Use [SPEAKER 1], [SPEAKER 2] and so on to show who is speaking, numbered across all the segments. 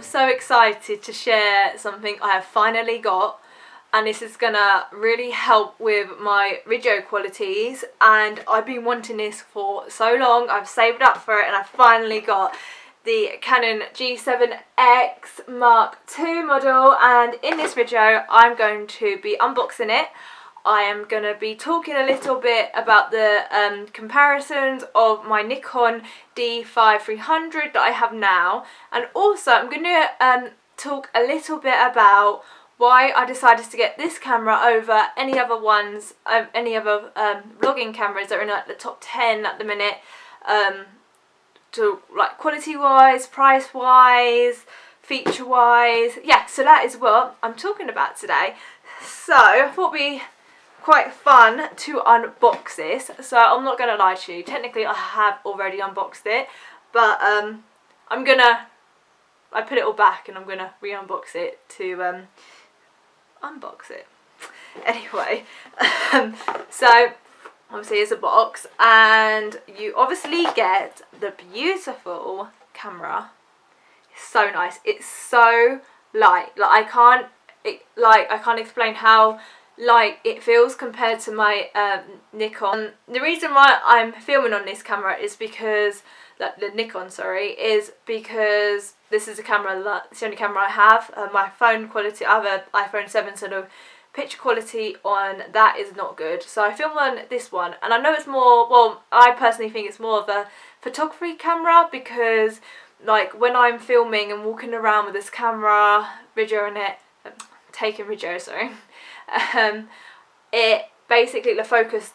[SPEAKER 1] I'm so excited to share something I have finally got, and this is gonna really help with my video qualities, and I've been wanting this for so long. I've saved up for it and I finally got the Canon G7X Mark II model, and in this video I'm going to be unboxing it. I am going to be talking a little bit about the comparisons of my Nikon D5300 that I have now, and also I'm going to talk a little bit about why I decided to get this camera over any other ones, any other vlogging cameras that are in like the top 10 at the minute, to like quality wise, price wise, feature wise. Yeah, so that is what I'm talking about today. So I thought it'd be quite fun to unbox this. So I'm not going to lie to you, technically I have already unboxed it, but I put it all back and I'm going to re-unbox it to unbox it. Anyway, so obviously it's a box, and you obviously get the beautiful camera. It's so nice. It's so light. Like I can't explain how light it feels compared to my Nikon. The reason why I'm filming on this camera is because the Nikon, sorry, is because this is a camera, it's the only camera I have. My phone quality, I have an iPhone 7, so the picture quality on that is not good. So I film on this one, and I know it's more, well, I personally think it's more of a photography camera, because like when I'm filming and walking around with this camera, videoing it, taking video, sorry, it basically, the focus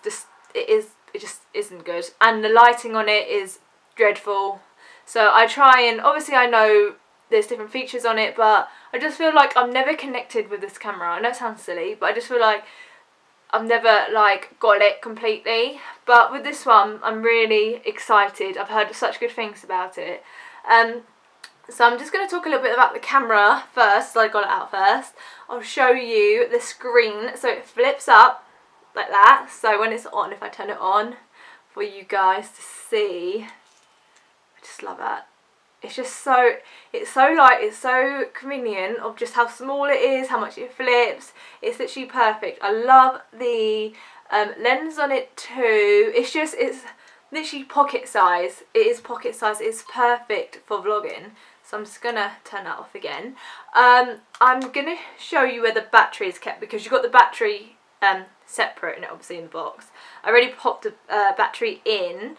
[SPEAKER 1] it just isn't good, and the lighting on it is dreadful. So I try, and obviously I know there's different features on it, but I just feel like I'm never connected with this camera. I know it sounds silly, but I just feel like I've never like got it completely. But with this one I'm really excited. I've heard such good things about it. So I'm just going to talk a little bit about the camera first, so I got it out first. I'll show you the screen. So it flips up like that, so when it's on, if I turn it on for you guys to see, I just love that. It's just so, it's so light, it's so convenient of just how small it is, how much it flips. It's literally perfect. I love the lens on it too. It's literally pocket size. It is pocket size. It's perfect for vlogging. So I'm just going to turn that off again. I'm going to show you where the battery is kept, because you've got the battery separate, and obviously in the box. I already popped the battery in,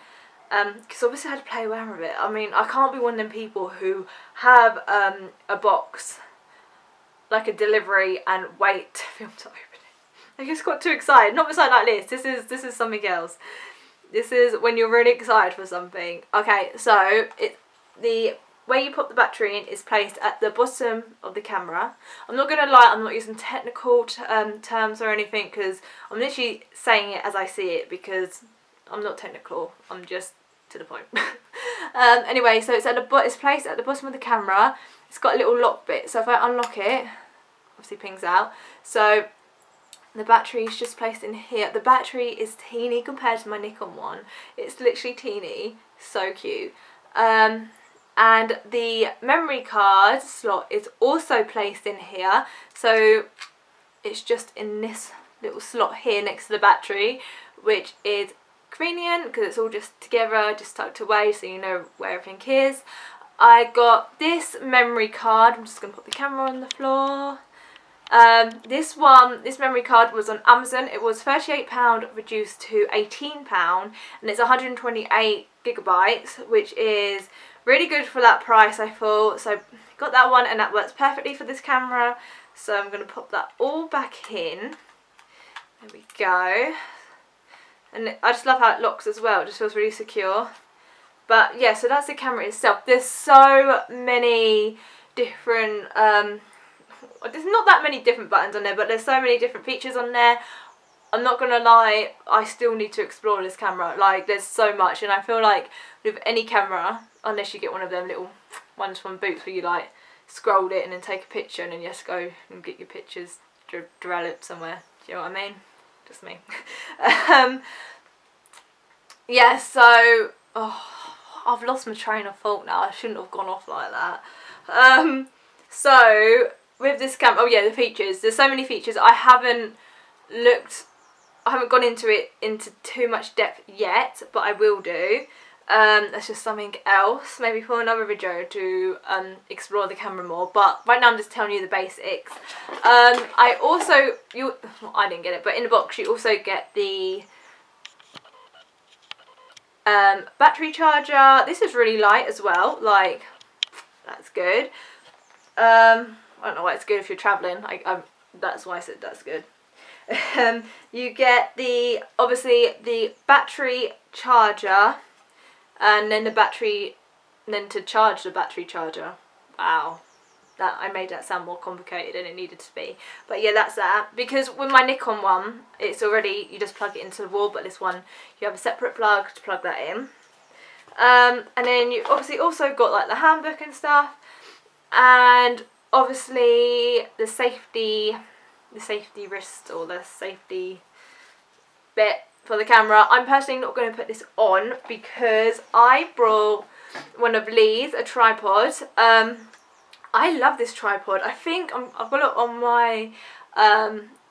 [SPEAKER 1] because obviously I had to play around with it. I mean, I can't be one of them people who have a box, like a delivery, and wait to film to open it. I just got too excited. Not with something like this. This is something else. This is when you're really excited for something. Okay, so the where you put the battery in is placed at the bottom of the camera. I'm not going to lie, I'm not using technical terms or anything, because I'm literally saying it as I see it, because I'm not technical, I'm just to the point. Anyway, so it's placed at the bottom of the camera. It's got a little lock bit, so if I unlock it, obviously pings out. So the battery is just placed in here. The battery is teeny compared to my Nikon one. It's literally teeny, so cute. And the memory card slot is also placed in here, so it's just in this little slot here next to the battery, which is convenient because it's all just together, just tucked away, so you know where everything is. I got this memory card. I'm just going to put the camera on the floor. This memory card was on Amazon. It was £38 reduced to £18, and it's 128 gigabytes, which is really good for that price, I thought. So got that one, and that works perfectly for this camera. So I'm going to pop that all back in. There we go. And I just love how it locks as well. It just feels really secure. But yeah, so that's the camera itself. There's so many different there's not that many different buttons on there, but there's so many different features on there. I'm not gonna lie, I still need to explore this camera. Like, there's so much, and I feel like with any camera, unless you get one of them little ones from Boots where you like scroll it and then take a picture and then you just go and get your pictures developed somewhere. Do you know what I mean? Just me. Yeah, so I've lost my train of thought now. I shouldn't have gone off like that. So with this camera, oh yeah, the features. There's so many features. I haven't gone into it into too much depth yet, but I will do. That's just something else, maybe for another video to explore the camera more. But right now I'm just telling you the basics. I didn't get it, but in the box you also get the battery charger. This is really light as well. Like, that's good. I don't know why it's good if you're traveling. That's why I said that's good. You get obviously the battery charger, and then to charge the battery charger. Wow, I made that sound more complicated than it needed to be. But yeah, that's that. Because with my Nikon one, it's already, you just plug it into the wall, but this one you have a separate plug to plug that in. And then you obviously also got like the handbook and stuff, and obviously the safety wrist, or the safety bit for the camera. I'm personally not going to put this on because I brought one of Lee's, a tripod. I love this tripod. I think I've got it on my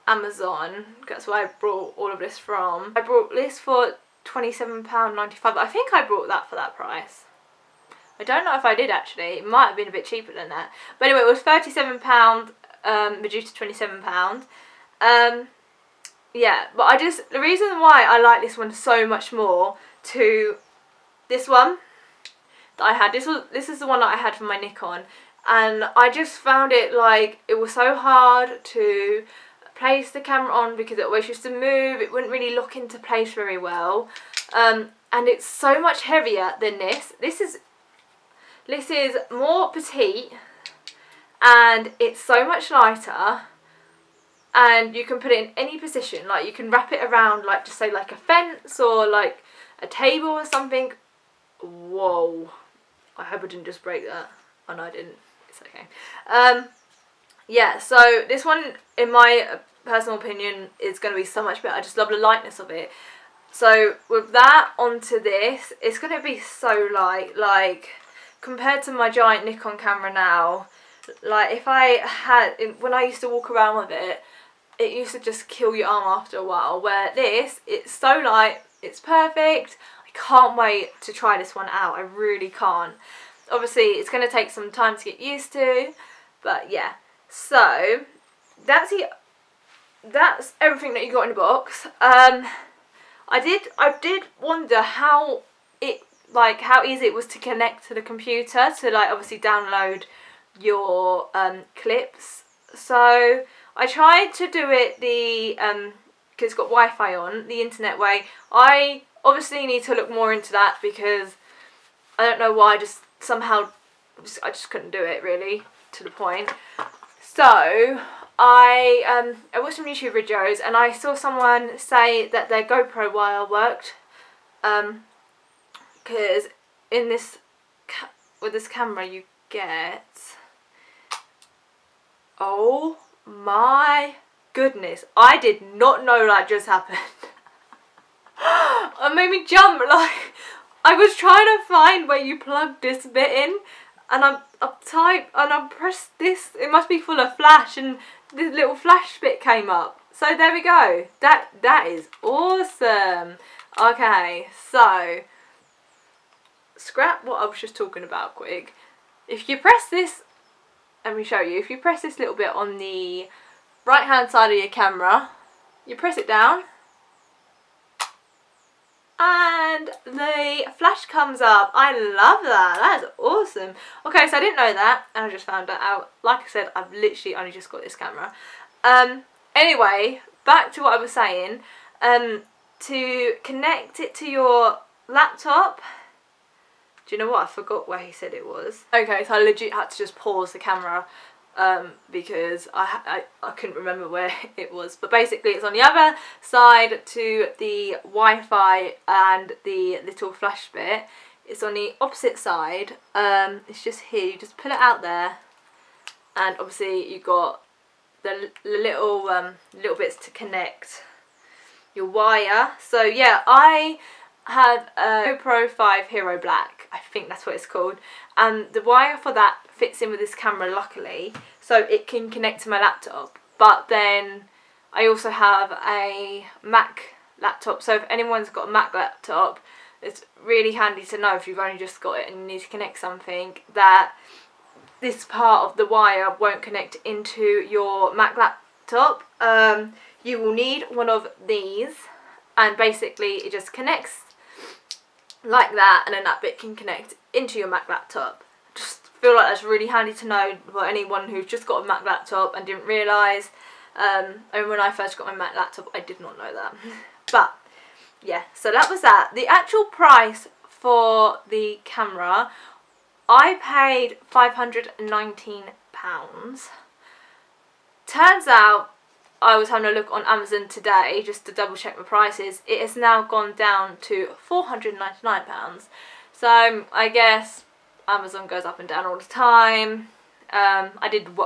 [SPEAKER 1] Amazon. That's where I brought all of this from. I brought this for £27.95, but I think I brought that for that price. I don't know if I did actually. It might have been a bit cheaper than that. But anyway, it was £37, reduced to £27. Yeah, but the reason why I like this one so much more to this one that I had, this is the one that I had for my Nikon, and I just found it like it was so hard to place the camera on because it always used to move. It wouldn't really lock into place very well, and it's so much heavier than this. This is more petite, and it's so much lighter, and you can put it in any position. Like, you can wrap it around, like, just say like a fence or like a table or something. Whoa, I hope I didn't just break that. Oh no, I didn't. It's okay. Yeah, so this one, in my personal opinion, is going to be so much better. I just love the lightness of it. So with that onto this, it's going to be so light. Like, compared to my giant Nikon camera now, like, if I had, when I used to walk around with it, it used to just kill your arm after a while. Where this, it's so light, it's perfect. I can't wait to try this one out. I really can't. Obviously, it's going to take some time to get used to, but yeah. So that's everything that you got in the box. I did wonder how easy it was to connect to the computer to, like, obviously download your clips. So I tried to do it because it's got Wi-Fi on, the internet way. I obviously need to look more into that because I don't know why, I just couldn't do it really to the point. So I watched some YouTube videos, and I saw someone say that their GoPro wire worked, because with this camera you get, oh my goodness, I did not know that just happened. It made me jump. Like, I was trying to find where you plug this bit in, and I pressed this. It must be full of flash, and this little flash bit came up. So there we go. That is awesome. Okay, so scrap what I was just talking about quick. If you press this, let me show you. If you press this little bit on the right hand side of your camera, you press it down, and the flash comes up. I love that. That is awesome. Okay, so I didn't know that, and I just found that out. Like I said, I've literally only just got this camera. Anyway, back to what I was saying. To connect it to your laptop. Do you know what? I forgot where he said it was. Okay, so I legit had to just pause the camera because I couldn't remember where it was. But basically it's on the other side to the Wi-Fi and the little flash bit. It's on the opposite side. It's just here. You just pull it out there, and obviously you got the little bits to connect your wire. So yeah, I had a GoPro 5 Hero Black. I think that's what it's called, and the wire for that fits in with this camera luckily, so it can connect to my laptop. But then I also have a Mac laptop, so if anyone's got a Mac laptop, it's really handy to know if you've only just got it and you need to connect something, that this part of the wire won't connect into your Mac laptop. You will need one of these, and basically it just connects like that, and then that bit can connect into your Mac laptop. Just feel like that's really handy to know for anyone who's just got a Mac laptop and didn't realise. And when I first got my Mac laptop, I did not know that. But yeah, so that was that. The actual price for the camera, I paid £519. Turns out, I was having a look on Amazon today just to double check my prices. It has now gone down to £499. So I guess Amazon goes up and down all the time. I did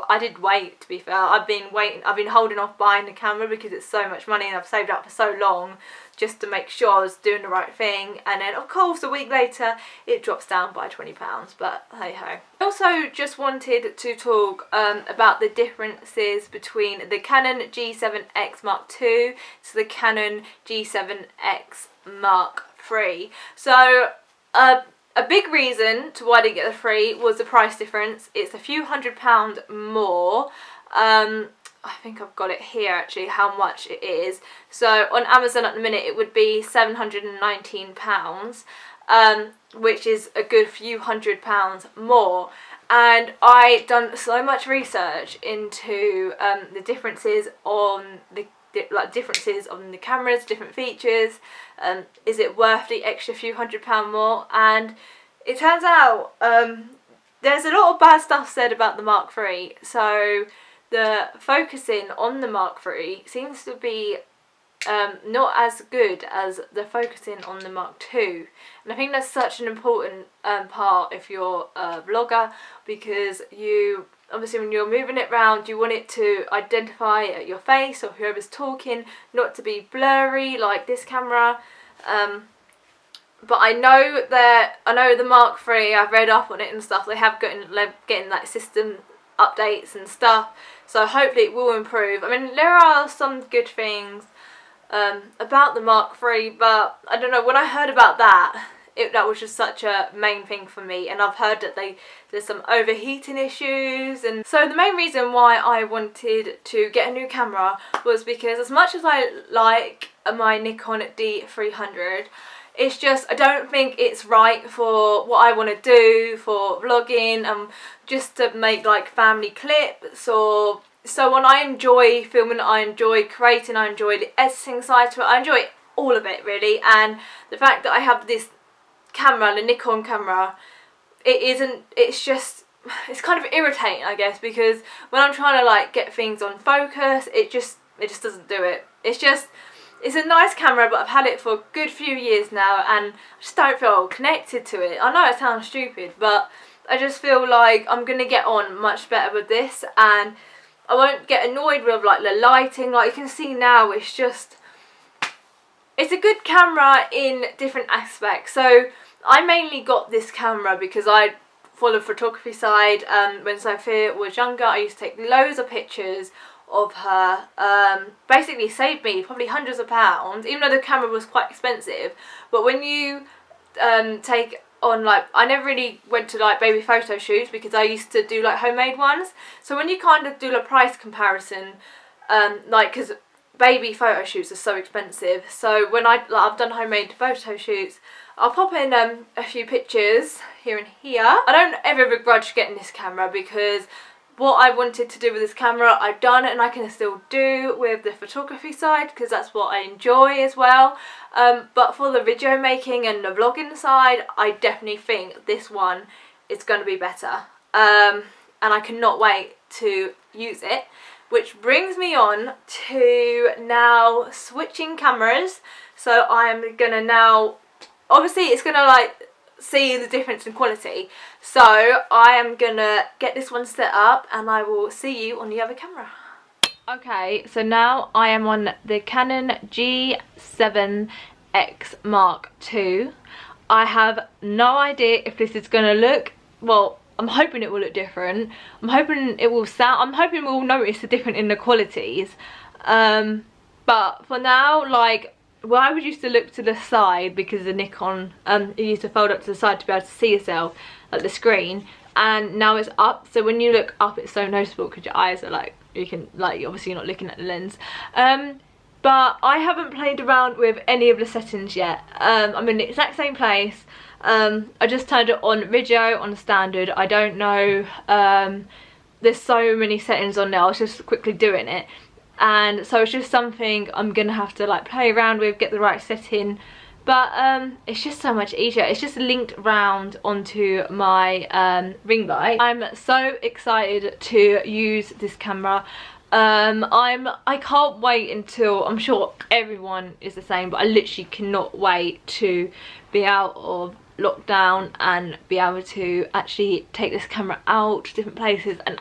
[SPEAKER 1] wait, to be fair. I've been holding off buying the camera because it's so much money and I've saved up for so long just to make sure I was doing the right thing, and then of course a week later it drops down by £20, but hey ho. I also just wanted to talk about the differences between the Canon G7X Mark II to the Canon G7X Mark III. So a big reason to why I didn't get the free was the price difference. It's a few £100 more. I think I've got it here actually, how much it is. So on Amazon at the minute it would be £719, which is a good few £100 more. And I done so much research into the differences on the cameras, different features. Is it worth the extra few £100 more? And it turns out there's a lot of bad stuff said about the Mark III. So the focusing on the Mark III seems to be not as good as the focusing on the Mark II. And I think that's such an important part if you're a vlogger, because you obviously when you're moving it around, you want it to identify your face or whoever's talking, not to be blurry like this camera. But I know the Mark III, I've read up on it and stuff, they have getting like system updates and stuff, so hopefully it will improve. I mean, there are some good things about the Mark III, but I don't know, when I heard about that, that was just such a main thing for me, and I've heard that there's some overheating issues. And so the main reason why I wanted to get a new camera was because as much as I like my Nikon D5300, it's just, I don't think it's right for what I want to do for vlogging and just to make like family clips or so on. I enjoy filming, I enjoy creating, I enjoy the editing side to it, I enjoy all of it really. And the fact that I have this camera, the Nikon camera, it's kind of irritating, I guess, because when I'm trying to like get things on focus, it just doesn't do it. It's a nice camera, but I've had it for a good few years now and I just don't feel connected to it. I know it sounds stupid, but I just feel like I'm going to get on much better with this, and I won't get annoyed with like the lighting. Like you can see now, it's a good camera in different aspects. So I mainly got this camera because I follow the photography side. When Sophia was younger, I used to take loads of pictures of her. Basically saved me probably hundreds of pounds, even though the camera was quite expensive. But when you take on, like, I never really went to like baby photo shoots because I used to do like homemade ones. So when you kind of do a price comparison, like, because baby photo shoots are so expensive, so when I've done homemade photo shoots, I'll pop in a few pictures here and here. I don't ever begrudge getting this camera because what I wanted to do with this camera I've done, and I can still do with the photography side because that's what I enjoy as well. But for the video making and the vlogging side, I definitely think this one is going to be better. And I cannot wait to use it. Which brings me on to now switching cameras. So I'm going to now, obviously it's going to like see the difference in quality. So I am going to get this one set up and I will see you on the other camera. Okay, so now I am on the Canon G7X Mark II. I have no idea if this is gonna look, well, I'm hoping it will look different. I'm hoping it will sound, I'm hoping we'll notice the difference in the qualities. But for now, like, well, I would used to look to the side because the Nikon, it used to fold up to the side to be able to see yourself at the screen, and now it's up, so when you look up it's so noticeable because your eyes are like, you can, like, obviously you're not looking at the lens. But I haven't played around with any of the settings yet. I'm in the exact same place. I just turned it on video, on standard. I don't know, there's so many settings on there, I was just quickly doing it. And so it's just something I'm gonna have to like play around with, get the right setting. But it's just so much easier. It's just linked round onto my ring light. I'm so excited to use this camera. I can't wait until, I'm sure everyone is the same, but I literally cannot wait to be out of lockdown and be able to actually take this camera out to different places and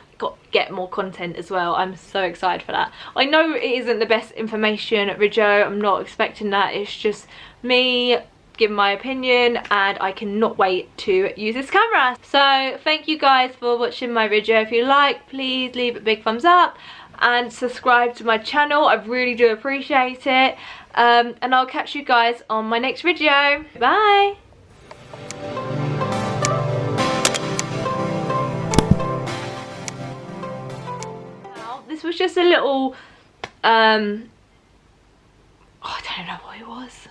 [SPEAKER 1] get more content as well. I'm so excited for that. I know it isn't the best information video, I'm not expecting that, it's just me giving my opinion, and I cannot wait to use this camera. So thank you guys for watching my video. If you like, please leave a big thumbs up and subscribe to my channel, I really do appreciate it. And I'll catch you guys on my next video. Bye. This was just a little I don't know what it was.